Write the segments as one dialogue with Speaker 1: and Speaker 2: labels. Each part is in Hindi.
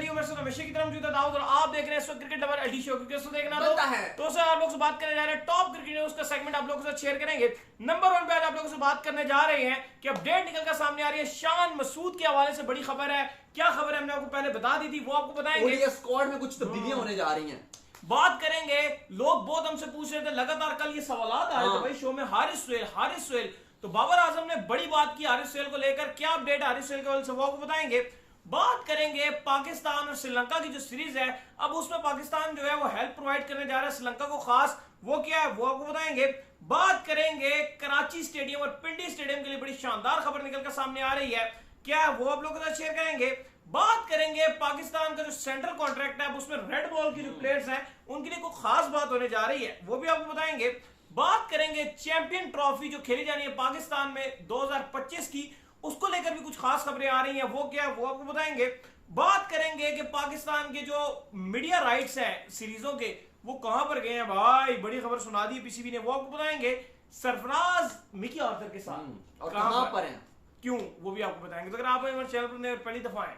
Speaker 1: अली उमर से हमेशा की तरह मौजूद है दाऊद और आप देख रहे हैं इस वक्त क्रिकेट लवर एडी शो क्योंकि इसको देखना तो सर आप लोग से बात करने जा रहे हैं टॉप क्रिकेट न्यूज का सेगमेंट आप लोगों से शेयर करेंगे। नंबर 1 पे आज आप लोगों से बात करने जा रहे हैं कि अपडेट निकल कर सामने आ रही है शान मसूद के हवाले से बड़ी खबर है। क्या खबर है हमने आपको पहले बता दी थी, वो आपको बताएंगे।
Speaker 2: स्क्वाड में कुछ तब्दीलियां होने जा रही हैं,
Speaker 1: बात करेंगे। लोग बहुत हमसे पूछ रहे थे, लगातार कल ये सवाल आ रहे थे भाई शो में हारिस सुहेल। तो बाबर आजम ने बड़ी बात की हारिस सुहेल को लेकर। क्या अपडेट हारिस सुहेल के हवाले से वो आपको बताएंगे। बात करेंगे पाकिस्तान और श्रीलंका की जो सीरीज है, अब उसमें पाकिस्तान जो है वो हेल्प प्रोवाइड करने जा रहा है श्रीलंका को खास, वो क्या है वो आपको बताएंगे। बात करेंगे कराची स्टेडियम और पिंडी स्टेडियम के लिए बड़ी शानदार खबर निकलकर सामने आ रही है, क्या है वो आप लोगों के साथ शेयर करेंगे। बात करेंगे पाकिस्तान का जो सेंट्रल कॉन्ट्रैक्ट है उसमें रेड बॉल की जो प्लेयर्स हैं उनके लिए कोई खास बात होने जा रही है, वो भी आपको बताएंगे। बात करेंगे चैंपियन ट्रॉफी जो खेली जानी है पाकिस्तान में 2025 की, उसको लेकर भी कुछ खास खबरें आ रही हैं, वो क्या है वो आपको बताएंगे। बात करेंगे कि पाकिस्तान के जो मीडिया राइट्स हैं सीरीजों के वो कहां पर गए हैं भाई, बड़ी खबर सुना दी पीसीबी ने, वो आपको बताएंगे। सरफराज मिकी आर्थर के साथ
Speaker 2: और कहां पर हैं
Speaker 1: क्यों, वो भी आपको बताएंगे। तो अगर आप हमारे चैनल पर पहली दफा आए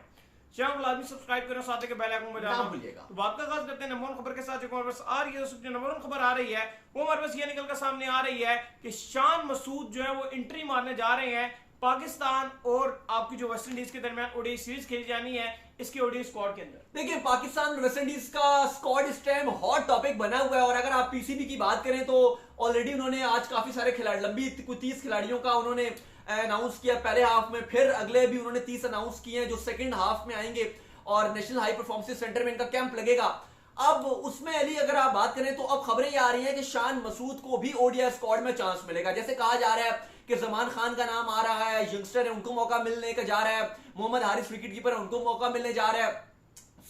Speaker 1: चैनल को लाजमी सब्सक्राइब करें, साथ के बेल आइकन बजाना
Speaker 2: भूलिएगा।
Speaker 1: तो बात का आगाज करते हैं नंबर 1 खबर के साथ। जो हमारे पास आ रही है जो नंबर 1 खबर आ रही है वो हमारे पास ये निकल कर सामने आ रही है कि शान मसूद जो है वो एंट्री मारने जा रहे हैं पाकिस्तान और आपकी जो वेस्ट इंडीज के दरमियान ओडीआई सीरीज खेली जानी है इसके ओडीआई स्क्वाड के अंदर।
Speaker 2: देखिए पाकिस्तान वेस्ट इंडीज का स्क्वाड इस टाइम हॉट टॉपिक बना हुआ है और अगर आप पीसीबी की बात करें तो ऑलरेडी उन्होंने आज काफी सारे खिलाड़ी लंबी 30 खिलाड़ियों का उन्होंने अनाउंस किया पहले हाफ में, फिर अगले भी उन्होंने 30 अनाउंस किए हैं जो सेकंड हाफ में आएंगे और नेशनल हाई परफॉर्मेंस सेंटर में इनका कैंप लगेगा। अब उसमें अली अगर आप बात करें तो अब खबरें ये आ रही हैं कि शान मसूद को भी ओडीआई स्क्वाड में चांस मिलेगा। जैसे कहा जा रहा है कि जमान खान का नाम आ रहा है, यंगस्टर है उनको मौका मिलने का जा रहा है, मोहम्मद हारिस विकेट कीपर उनको मौका मिलने जा रहा है।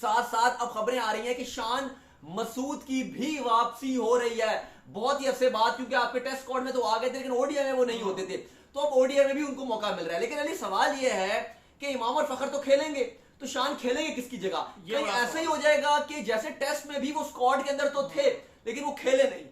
Speaker 2: साथ साथ अब खबरें आ रही हैं कि शान मसूद की भी वापसी हो रही है। बहुत ही अच्छी बात, क्योंकि आपके टेस्ट स्क्वाड में तो आ गए थे लेकिन ओडीआई में वो नहीं होते थे, तो अब ओडीआई में भी उनको मौका मिल रहा है। लेकिन अली सवाल ये है कि इमाम और फखर तो खेलेंगे, तो शान खेलेंगे किसकी जगह? कहीं ऐसा ही हो जाएगा कि जैसे टेस्ट में भी वो स्क्वाड के अंदर तो थे लेकिन वो खेले नहीं।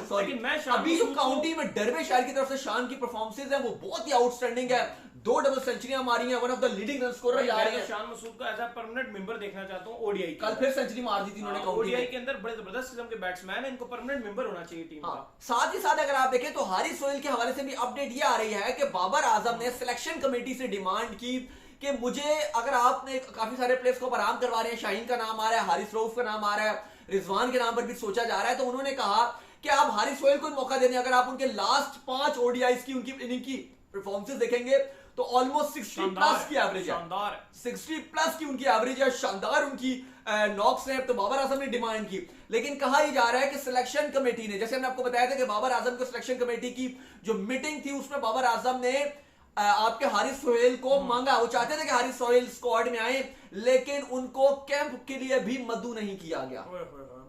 Speaker 2: सॉरी, अभी जो काउंटी में डरवे शायर की तरफ से शान की परफॉर्मेंसेज है वो बहुत ही आउटस्टैंडिंग है। 2 डबल सेंचुरियां मारी हैं, one of the leading run scorer जा रहे हैं।
Speaker 1: शान मसूद का एज अ परमानेंट मेंबर देखना चाहता हूं ओडीआई।
Speaker 2: कल फिर सेंचुरी मार दी थी उन्होंने काउंटी
Speaker 1: ओडीआई के अंदर बड़े जबरदस्त किस्म के बैट्समैन है, इनको परमानेंट मेंबर होना चाहिए टीम का।
Speaker 2: साथ ही साथ अगर आप देखें तो हारिस सोहेल के हवाले से भी अपडेट ये आ रही है कि बाबर आजम ने सिलेक्शन कमेटी से डिमांड की कि मुझे, अगर आपने काफी सारे प्लेयर्स को आराम करवा रहे हैं, शाहीन का नाम आ रहा है, हारिस रऊफ का नाम आ रहा है, रिजवान के नाम पर भी सोचा जा रहा है, तो उन्होंने कहा कि आप हारिस सोहेल को मौका देने, अगर आप उनके लास्ट 5 ओडीआईज की उनकी इनिंग की परफॉर्मेंसेस देखेंगे तो ऑलमोस्ट 60 प्लस की एवरेज है, 60 प्लस की उनकी एवरेज है, शानदार उनकी नॉक्स हैं। तो बाबर आजम ने डिमांड की, लेकिन कहा यह जा रहा है कि सिलेक्शन कमेटी ने, जैसे हमने आपको बताया था कि बाबर आजम को सिलेक्शन कमेटी की जो मीटिंग थी उसमें बाबर आजम ने आपके हारिस सोहेल को मांगा। वो चाहते थे कि हारिस सोहेल स्क्वाड में आए, लेकिन उनको कैंप के लिए भी मदू नहीं किया गया।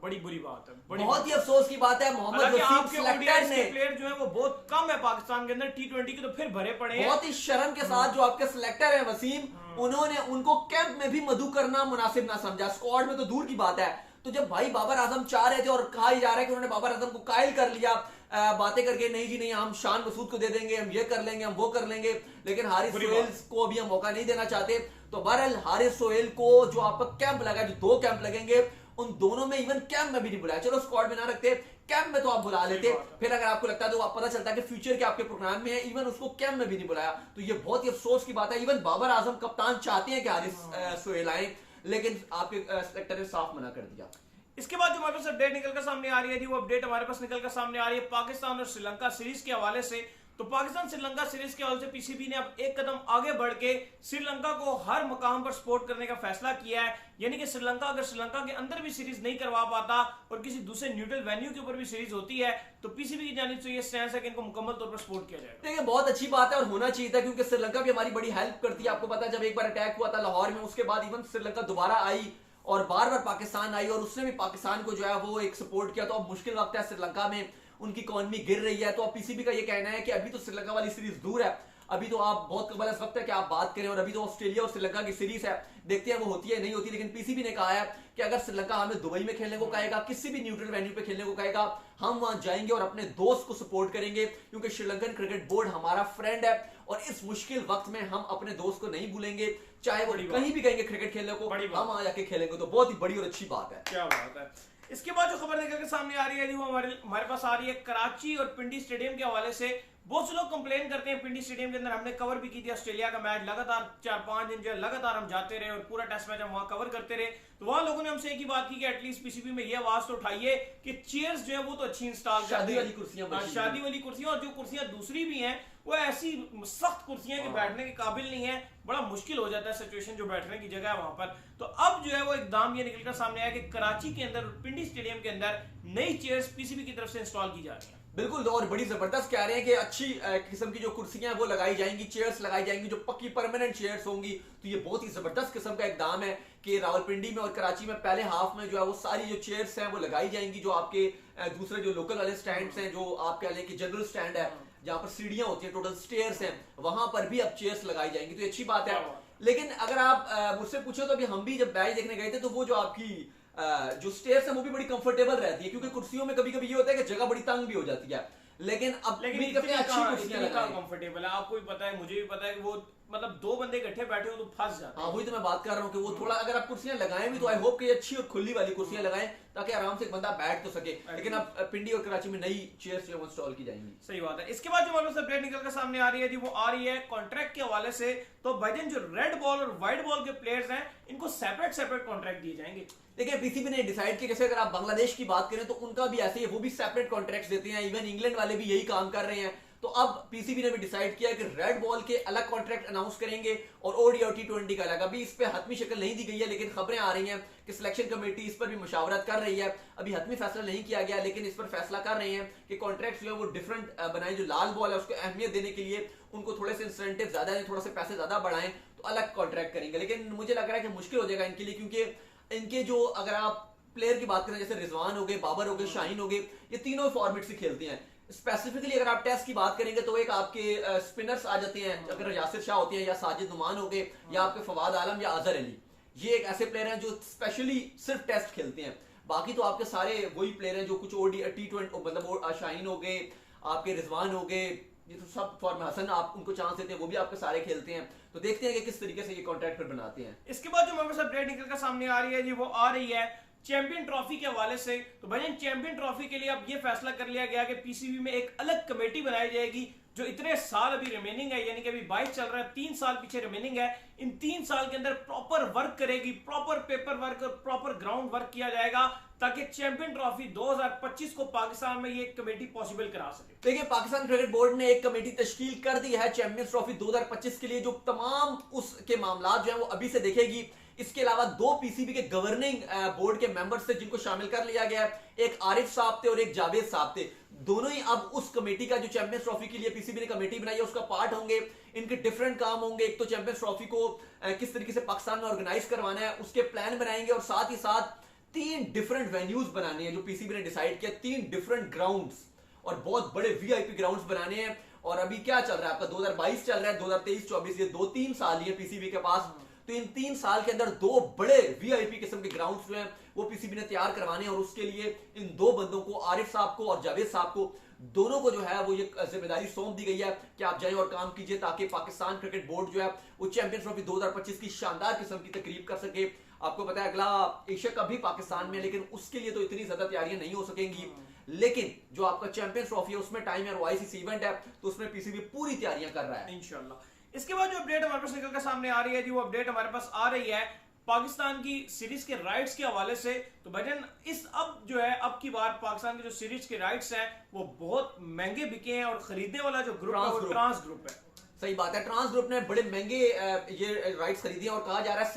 Speaker 1: बड़ी बुरी बात है,
Speaker 2: बहुत ही अफसोस की बात है। मोहम्मद वसीम सिलेक्टर ने,
Speaker 1: प्लेयर जो है वो बहुत कम है पाकिस्तान के अंदर, T20 के तो फिर भरे पड़े हैं।
Speaker 2: बहुत ही शर्म के साथ जो आपके सिलेक्टर है वसीम, उन्होंने उनको कैंप में भी मदू करना मुनासिब ना समझा, स्क्वाड में तो दूर की बात है। तो जब भाई बाबर आजम चाह रहे थे और कहा जा रहा है कि उन्होंने बाबर आजम को कायल कर लिया बातें करके, नहीं जी नहीं हम शान मसूद को दे देंगे, हम ये कर लेंगे, हम वो कर लेंगे, लेकिन हारिस सोहेल को भी हम मौका नहीं देना चाहते। तो बहरहाल हारिस सोहेल को जो आपका कैंप लगा, जो 2 कैंप लगेंगे, उन दोनों में इवन कैंप में भी नहीं बुलाया। चलो स्क्वाड में ना रखते, कैंप में तो आप बुला लेते, फिर अगर आपको लगता है तो आप पता चलता है कि फ्यूचर के आपके प्रोग्राम में है, इवन उसको कैंप में भी नहीं बुलाया। तो ये बहुत ही अफसोस की बात है। इवन बाबर आजम कप्तान चाहते हैं कि हारिस सोहेल आए, लेकिन आपके सेलेक्टर ने साफ मना कर दिया।
Speaker 1: इसके बाद जो हमारे पास अपडेट निकलकर सामने आ रही है, वो अपडेट हमारे पास निकलकर सामने आ रही है पाकिस्तान और श्रीलंका सीरीज के हवाले से। तो पाकिस्तान श्रीलंका सीरीज के हवाले से पीसीबी ने अब एक कदम आगे बढ़ के श्रीलंका को हर मकाम पर सपोर्ट करने का फैसला किया है। यानी कि श्रीलंका अगर श्रीलंका के अंदर भी सीरीज नहीं करवा पाता और किसी दूसरे न्यूट्रल वेन्यू के ऊपर भी सीरीज होती है तो पीसीबी की जानिब से ये स्टैंड है कि इनको मुकम्मल तौर पर सपोर्ट किया जाएगा।
Speaker 2: देखिए बहुत अच्छी बात है और होना चाहिए था, क्योंकि श्रीलंका भी हमारी बड़ी हेल्प करती है। आपको पता है जब एक बार अटैक हुआ था लाहौर में, उसके बाद इवन श्रीलंका दोबारा आई और बार बार पाकिस्तान आई और उसने भी पाकिस्तान को जो है वो एक सपोर्ट किया। तो अब मुश्किल वक्त है श्रीलंका में, उनकी इकोनॉमी गिर रही है। तो अब पीसीबी का ये कहना है कि अभी तो श्रीलंका वाली सीरीज दूर है, अभी तो आप बहुत कबल इस वक्त है कि आप बात करें, और अभी तो ऑस्ट्रेलिया और श्रीलंका की सीरीज है, देखते हैं वो होती है नहीं होती। लेकिन पीसीबी ने कहा है कि अगर श्रीलंका हमें दुबई में खेलने को कहेगा, किसी भी न्यूट्रल वेन्यू पे खेलने को कहेगा, हम वहां जाएंगे और अपने दोस्त को सपोर्ट करेंगे, क्योंकि श्रीलंकन क्रिकेट बोर्ड हमारा फ्रेंड है और इस मुश्किल वक्त में हम अपने दोस्त को नहीं भूलेंगे, चाहे वो कहीं भी कहेंगे क्रिकेट खेलने को, हम वहां जाके खेलेंगे। तो बहुत ही बड़ी और अच्छी बात है।
Speaker 1: क्या बात है। इसके बाद जो खबर निकल के सामने आ रही है वो हमारे पास आ रही है कराची और पिंडी स्टेडियम के हवाले से। बहुत से लोग कंप्लेन करते हैं, पिंडी स्टेडियम के अंदर हमने कवर भी की थी ऑस्ट्रेलिया का मैच, लगातार 4-5 दिन जो है लगातार हम जाते रहे और पूरा टेस्ट मैच हम वहां कवर करते रहे। तो वहां लोगों ने हमसे एक ही बात की कि एटलीस्ट पीसीबी में ये आवाज तो उठाइए कि चेयर्स जो है वो तो अच्छी इंस्टॉल
Speaker 2: शादी वाली कुर्सियां,
Speaker 1: शादी वाली कुर्सियां, और जो कुर्सियां दूसरी भी हैं वो ऐसी सख्त कुर्सियां कि बैठने के काबिल नहीं है, बड़ा मुश्किल हो जाता है सिचुएशन जो बैठने की जगह है वहां पर। तो अब जो है वो एकदम ये निकलकर सामने आया कि कराची के अंदर पिंडी स्टेडियम के अंदर नई चेयर्स पीसीबी की तरफ से इंस्टॉल की जा रही है।
Speaker 2: बिल्कुल, और बड़ी जबरदस्त कह रहे हैं कि अच्छी किस्म की जो कुर्सियां वो लगाई जाएंगी, चेयर्स लगाई जाएंगी जो पक्की परमानेंट चेयर्स होंगी। तो ये बहुत ही जबरदस्त किस्म का इकदाम है कि रावलपिंडी में और कराची में पहले हाफ में जो है वो सारी जो चेयर्स हैं वो लगाई जाएंगी, जो आपके दूसरे जो लोकल वाले स्टैंड्स हैं, जो आप कह लें कि जनरल स्टैंड है जहां पर सीढ़ियां होती है, टोटल स्टेयर्स हैं, वहां पर भी अब चेयर्स लगाई जाएंगी। तो अच्छी बात है। लेकिन अगर आप मुझसे पूछो तो अभी हम भी जब मैच देखने गए थे तो वो जो आपकी जो स्टेयर्स है वो भी बड़ी कंफर्टेबल रहती है, क्योंकि कुर्सियों में कभी कभी ये होता है कि जगह बड़ी तंग भी हो जाती है। लेकिन
Speaker 1: अच्छी कुर्सियां कंफर्टेबल है, आपको भी पता है, मुझे भी पता है कि वो मतलब दो बंदे इकट्ठे बैठे हो तो फंस जाते हैं।
Speaker 2: हाँ, वही तो मैं बात कर रहा हूँ कि वो थोड़ा अगर आप कुर्सियां लगाएं भी तो आई होप कि अच्छी और खुली वाली कुर्सियां लगाएं ताकि आराम से एक बंदा बैठ तो सके। लेकिन अब पिंडी और कराची में नई चेयर्स जो इंस्टॉल की जाएंगी।
Speaker 1: सही बात है। इसके बाद जो हमारे अपडेट निकल कर सामने आ रही है जी, वो आ रही है कॉन्ट्रैक्ट के हवाले से। तो भाईजान जो रेड बॉल और व्हाइट बॉल के प्लेयर्स हैं इनको सेपरेट कॉन्ट्रैक्ट दिए जाएंगे।
Speaker 2: देखिए, पीसीबी ने डिसाइड किया, जैसे अगर आप बांग्लादेश की बात करें तो उनका भी ऐसे ही, वो भी सेपरेट कॉन्ट्रैक्ट्स देते हैं। इवन इंग्लैंड वाले भी यही काम कर रहे हैं। तो अब पीसीबी ने भी डिसाइड किया कि रेड बॉल के अलग कॉन्ट्रैक्ट अनाउंस करेंगे और ओडी और टी20 का अलग। अभी इस पे हतमी शक्ल नहीं दी गई है, लेकिन खबरें आ रही हैं कि सिलेक्शन कमेटी इस पर भी मुशावरत कर रही है। अभी हतमी फैसला नहीं किया गया, लेकिन इस पर फैसला कर रहे हैं कि कॉन्ट्रैक्ट जो है वो डिफरेंट बनाए। जो लाल बॉल है उसको अहमियत देने के लिए उनको थोड़े से इंसेंटिव ज्यादा दें, थोड़े से पैसे ज्यादा बढ़ाएं, तो अलग कॉन्ट्रैक्ट करेंगे। लेकिन मुझे लग रहा है कि मुश्किल हो जाएगा इनके लिए, क्योंकि इनके जो अगर आप प्लेयर की बात करें, जैसे रिजवान हो गए, बाबर हो गए, शाहीन हो गए, ये तीनों फॉर्मेट से खेलते हैं। स्पेसिफिकली अगर आप टेस्ट की बात करेंगे तो एक आपके स्पिनर्स आ जाते हैं, अगर यासिर शाह होते हैं या साजिद नुमान हो गए या आपके फवाद आलम या अजहर अली, ये एक ऐसे प्लेयर हैं जो स्पेशली सिर्फ टेस्ट खेलते हैं। बाकी तो आपके सारे वही प्लेयर हैं जो कुछ ओडी टी20, मतलब शाहीन हो गए, आपके रिजवान हो गए, ये तो सब फॉर्म, हसन आप उनको चांस देते हैं, वो भी आपके सारे खेलते हैं। तो देखते हैं कि किस तरीके से ये कॉन्ट्रैक्ट फिर बनाते हैं।
Speaker 1: इसके बाद जो हमारे साथ अपडेट निकल कर सामने आ रही है जी, वो आ रही है चैंपियन ट्रॉफी के हवाले से। तो भाई चैंपियन ट्रॉफी के लिए अब ये फैसला कर लिया गया कि पीसीबी में एक अलग कमेटी बनाई जाएगी जो इतने साल अभी रिमेनिंग है, यानी कि अभी 22 चल रहा है, 3 साल पीछे रिमेनिंग है, इन 3 साल के अंदर प्रॉपर वर्क करेगी, प्रॉपर पेपर वर्क और प्रॉपर ग्राउंड वर्क किया जाएगा ताकि चैंपियन ट्रॉफी 2025 को पाकिस्तान में ये कमेटी पॉसिबल करा सके।
Speaker 2: देखिए, पाकिस्तान क्रिकेट बोर्ड ने एक कमेटी तश्कील कर दी है चैंपियंस ट्रॉफी 2025 के लिए, जो तमाम उसके मामला जो है वो अभी से देखेगी। इसके अलावा 2 पीसीबी के गवर्निंग बोर्ड के मेंबर्स थे जिनको शामिल कर लिया गया है, एक आरिफ साहब थे और एक जावेद साहब थे। दोनों ही अब उस कमेटी का, जो चैंपियंस ट्रॉफी के लिए पीसीबी ने कमेटी बनाई है, उसका पार्ट होंगे। इनके डिफरेंट काम होंगे। एक तो चैंपियंस ट्रॉफी को किस तरीके से पाकिस्तान में ऑर्गेनाइज करवाना है उसके प्लान बनाएंगे, और साथ ही साथ 3 डिफरेंट वेन्यूज बनाने हैं जो पीसीबी ने डिसाइड किया, 3 डिफरेंट ग्राउंड्स और बहुत बड़े वीआईपी ग्राउंड्स बनाने हैं। और अभी क्या चल रहा है आपका 2022 चल रहा है, 2023-24 ये 2-3 साल ही है पीसीबी के पास। तो इन 3 साल के अंदर 2 बड़े वीआईपी किस्म के ग्राउंड्स जो हैं वो पीसीबी ने तैयार करवाने हैं, और उसके लिए इन 2 बंदों को, आरिफ साहब को और जावेद साहब को, दोनों को जो है वो ये जिम्मेदारी सौंप दी गई है कि आप जाइए और काम कीजिए ताकि पाकिस्तान क्रिकेट बोर्ड जो है वो चैंपियंस ट्रॉफी 2025 की शानदार किस्म की तकरीब कर सके। आपको पता है अगला एशिया कप भी पाकिस्तान में, लेकिन उसके लिए तो इतनी ज्यादा तैयारियां नहीं हो सकेंगी। लेकिन जो आपका चैंपियंस ट्रॉफी है उसमें टाइम है, ओआईसीसी इवेंट है, तो उसमें पीसीबी पूरी तैयारियां कर रहा है
Speaker 1: इंशाल्लाह। इसके बाद जो अपडेट हमारे पास निकल कर सामने आ रही है जी, वो अपडेट हमारे पास आ रही है पाकिस्तान की सीरीज के राइट्स के हवाले से। तो भजन इस अब जो है अब की बार पाकिस्तान के जो सीरीज के राइट्स हैं वो बहुत महंगे बिके हैं, और खरीदने वाला जो ग्रुप है वो ट्रांस ग्रुप है।
Speaker 2: सही बात है, ट्रांस ग्रुप ने बड़े महंगे ये राइट्स खरीदे हैं, और कहा जा रहा है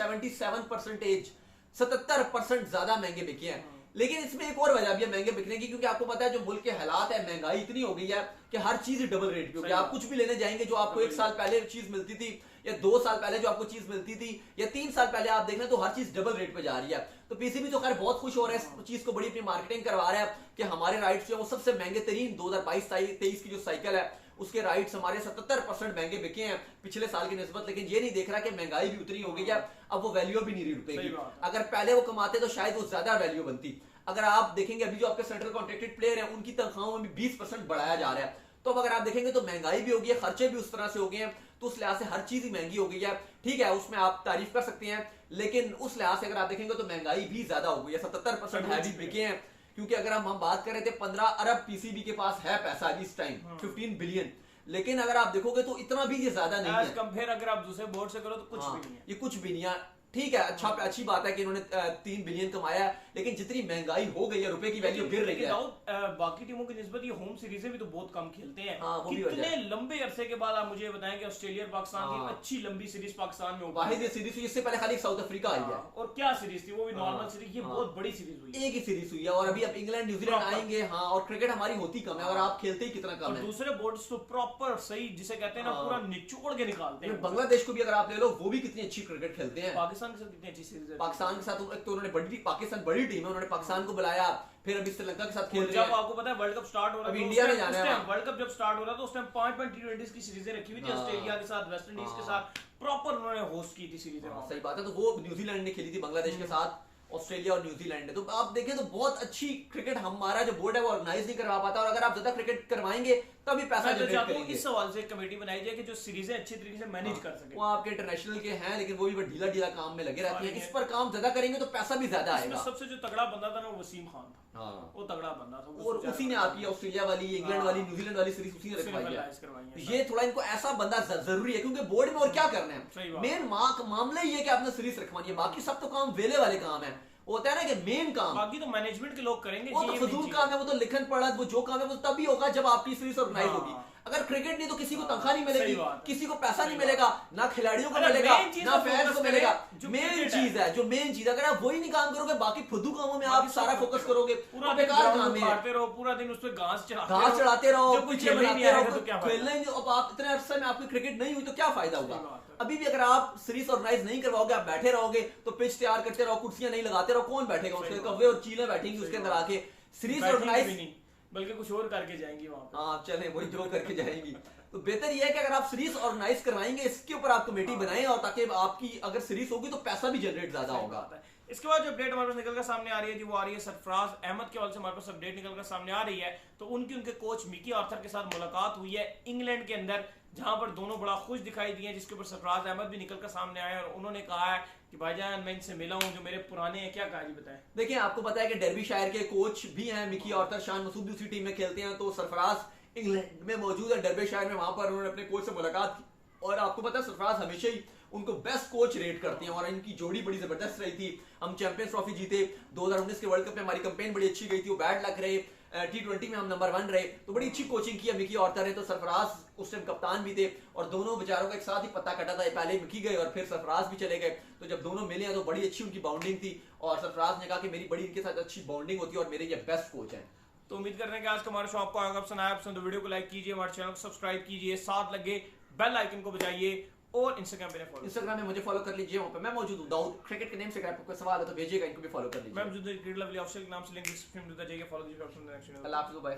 Speaker 2: 77% ज्यादा महंगे बिके हैं। लेकिन इसमें एक और वजह भी है महंगे बिकने की, क्योंकि आपको पता है जो मुल्क के हालात है, महंगाई इतनी हो गई है कि हर चीज डबल रेट की हो गई। आप कुछ भी लेने जाएंगे, जो आपको 1 साल पहले चीज मिलती थी या 2 साल पहले जो आपको चीज मिलती थी या 3 साल पहले आप देखना, तो हर चीज डबल रेट पे जा रही है। तो पीसीबी तो खैर बहुत खुश हो रहा है, इस चीज को बड़ी अपनी मार्केटिंग करवा रहा है कि हमारे राइट्स जो है वो सबसे महंगे तरीन 2022-23 की जो साइकिल है उसके राइट्स हमारे 77% महंगे बिके हैं पिछले साल की निस्बत, लेकिन ये नहीं देख रहा कि महंगाई भी उतनी हो गई है, अब वो वैल्यू भी नहीं रही रुपए की। अगर पहले वो कमाते तो शायद वो ज्यादा वैल्यू बनती। अगर आप देखेंगे अभी जो आपके सेंट्रल कॉन्ट्रैक्टेड प्लेयर हैं उनकी तनख्वाहों में भी 20% बढ़ाया जा रहा है। तो अब अगर आप देखेंगे तो महंगाई भी हो गई है, खर्चे भी उस तरह से हो गए हैं, तो उस लिहाज से हर चीज ही महंगी हो गई है। ठीक है, उसमें आप तारीफ कर सकते हैं, लेकिन उस लिहाज से अगर आप देखेंगे तो महंगाई भी ज्यादा हो गई है। 77% हैवी बिके हैं, क्योंकि अगर हम बात कर रहे थे 15 अरब पीसीबी के पास है पैसा इस टाइम 15 बिलियन, लेकिन अगर आप देखोगे तो इतना भी ये ज्यादा नहीं है।
Speaker 1: कंपेयर अगर आप दूसरे बोर्ड से करो तो कुछ भी नहीं है,
Speaker 2: ये कुछ भी नहीं है। ठीक है, अच्छी बात है कि इन्होंने 3 बिलियन कमाया है, लेकिन जितनी महंगाई हो गई है रुपए की वैल्यू गिर रही है।
Speaker 1: बाकी टीमों की निस्बत ये होम सीरीजें भी तो बहुत कम खेलते हैं।
Speaker 2: वो
Speaker 1: कितने लंबे अरसे के बाद आप मुझे बताएं कि ऑस्ट्रेलिया और पाकिस्तान की अच्छी लंबी सीरीज पाकिस्तान में
Speaker 2: वाहिद ये सीरीज हुई, इससे पहले खाली साउथ अफ्रीका आई है।
Speaker 1: और क्या सीरीज थी, वो भी नॉर्मल सीरीज, ये बहुत बड़ी सीरीज हुई,
Speaker 2: एक ही सीरीज हुई है। और अभी अब इंग्लैंड न्यूजीलैंड आएंगे। हाँ, और क्रिकेट हमारी होती कम है और आप खेलते ही कितना कम है।
Speaker 1: दूसरे बोर्ड तो प्रॉपर सही जिसे कहते हैं ना पूरा निचोड़ के निकालते हैं।
Speaker 2: बांग्लादेश को भी अगर आप ले लो, वो भी कितनी अच्छी क्रिकेट खेलते हैं।
Speaker 1: पाकिस्तान के साथ कितनी अच्छी सीरीज है।
Speaker 2: पाकिस्तान के साथ एक तो उन्होंने पाकिस्तान बड़ी टीम है, उन्होंने पाकिस्तान को बुलाया, फिर अभी श्रीलंका के साथ खेल रहे हैं।
Speaker 1: जब आपको पता है वर्ल्ड कप स्टार्ट हो रहा है,
Speaker 2: इंडिया में जाना है।
Speaker 1: वर्ल्ड कप जब स्टार्ट हो रहा था तो उस टाइम 5 T20 की सीरीजें रखी हुई थी ऑस्ट्रेलिया के साथ, वेस्ट इंडीज के साथ, प्रॉपर उन्होंने होस्ट की थी सीरीजें।
Speaker 2: सही बात है। तो वो न्यूजीलैंड ने खेली थी बांग्लादेश के साथ, ऑस्ट्रेलिया और न्यूजीलैंड ने। तो आप देखें तो बहुत अच्छी क्रिकेट हमारा जो बोर्ड है वो ऑर्गेनाइज नहीं करवा पाता, और अगर आप ज्यादा क्रिकेट करवाएंगे तभी पैसा जनरेट करेंगे।
Speaker 1: इस सवाल से एक कमेटी बनाई जाए कि जो सीरीजें अच्छी तरीके से मैनेज कर सके।
Speaker 2: वो आपके इंटरनेशनल के हैं, लेकिन वो भी ढीला काम में लगे रहते हैं। इस पर काम ज्यादा करेंगे तो पैसा भी ज्यादा आएगा।
Speaker 1: सबसे जो तगड़ा बंदा था ना वो वसीम खान था। वो तगड़ा बंदा था,
Speaker 2: और उसी ने आपकी ऑस्ट्रेलिया वाली, इंग्लैंड वाली, न्यूजीलैंड वाली सीरीज उसी ने रखवाई है। ये थोड़ा इनको ऐसा बंदा जरूरी है, क्योंकि बोर्ड में और क्या करना है, मेन मामला ये है कि आपने सीरीज रखवानी है, बाकी सब तो काम वेले वाले काम है। होता है ना कि मेन काम,
Speaker 1: बाकी तो मैनेजमेंट के लोग करेंगे,
Speaker 2: वो तो फजूल काम है, वो तो लिखन पढ़त, वो जो काम है वो तभी होगा जब आपकी सीरीज ऑर्गेनाइज होगी। अगर क्रिकेट नहीं तो किसी को तनख्वाह नहीं मिलेगी, किसी को पैसा नहीं मिलेगा, ना खिलाड़ियों को मिलेगा, ना फैंस को मिलेगा। मेन चीज है, जो मेन चीज, अगर आप वही नहीं काम करोगे, बाकी फुदू कामों में आप सारा फोकस करोगे,
Speaker 1: पूरा
Speaker 2: बेकार काम है।
Speaker 1: पूरा दिन उस पर घास
Speaker 2: चढ़ाते रहो,
Speaker 1: पीछे बनाते रहो,
Speaker 2: खेलना ही। अब आप इतने अरसे में आपकी क्रिकेट नहीं हुई तो क्या फायदा होगा। अभी भी अगर आप सीरीज ऑर्गेनाइज नहीं करवाओगे, आप बैठे रहोगे, तो पिच तैयार करते रहो, कुर्सियां नहीं लगाते रहो, कौन बैठेगा उसके, कव्वे और चीलें बैठेंगे उसके अंदर आके। सीरीज ऑर्गेनाइज
Speaker 1: नहीं, बल्कि कुछ और करके जाएंगी वहां पे।
Speaker 2: हाँ चले, वही जो करके जाएंगी। तो बेहतर यह है कि अगर आप सीरीज ऑर्गेनाइज करवाएंगे, इसके ऊपर आप कमेटी बनाएं, और ताकि आपकी अगर सीरीज होगी तो पैसा भी जनरेट ज्यादा होगा।
Speaker 1: इसके बाद जो अपडेट हमारे पास निकल कर सामने आ रही है जी, वो आ रही है सरफराज अहमद के हवाले से हमारे पास अपडेट निकल कर सामने आ रही है। तो उनके कोच मिकी आर्थर के साथ मुलाकात हुई है इंग्लैंड के अंदर, जहां पर दोनों बड़ा खुश दिखाई दिए, जिसके ऊपर सरफराज अहमद भी निकल कर सामने आए और उन्होंने कहा है कि भाईजान मैं इनसे मिला हूं जो मेरे पुराने हैं। क्या कहा जी, बताएं।
Speaker 2: देखिए, आपको पता है कि डर्बीशायर के कोच भी हैं मिकी आर्थर, शान मसूद भी उसी टीम में खेलते हैं। तो सरफराज इंग्लैंड में मौजूद है, डर्बीशायर में, वहां पर उन्होंने अपने कोच से मुलाकात की, और आपको पता है सरफराज हमेशा ही उनको बेस्ट कोच रेट करते हैं, और इनकी जोड़ी बड़ी जबरदस्त रही थी। हम चैंपियंस ट्रॉफी जीते, 2019 के वर्ल्ड कप में हमारी कैंपेन बड़ी अच्छी गई थी, वो बैड लग रहे, T20 में हम नंबर 1 रहे, तो बड़ी अच्छी कोचिंग की है मिकी आर्थर ने। तो सरफराज उस टाइम कप्तान भी थे, और दोनों बेचारों का एक साथ ही पत्ता कटा था, पहले मिकी गए और फिर सरफराज भी चले गए। तो जब दोनों मिले हैं तो बड़ी अच्छी उनकी बाउंडिंग थी, और सरफराज ने कहा कि मेरी बड़ी इनके साथ अच्छी बाउंडिंग होती है और मेरे ये बेस्ट कोच हैं।
Speaker 1: तो उम्मीद करते हैं कि आज का हमारा शो आपको आएगा पसंद आया। पसंद तो वीडियो को लाइक कीजिए, हमारे चैनल को सब्सक्राइब कीजिए, साथ लगे बेल आइकन को बजाइए, और इंस्टाग्राम पे फॉलो,
Speaker 2: इंस्टाग्राम में मुझे फॉलो कर लीजिए, वहां पे मैं मौजूद हूं। दाऊद क्रिकेट के नेम से, अगर आपको कोई सवाल है तो भेजिएगा, इनको भी फॉलो कर लीजिए।
Speaker 1: मैं मौजूद हूं क्रिकेट लवली ऑफिशियल के नाम से, लिंक डिस्क्रिप्शन में दिया जाएगा, फॉलो कीजिए।
Speaker 2: अल्लाह हाफिज़, बाय।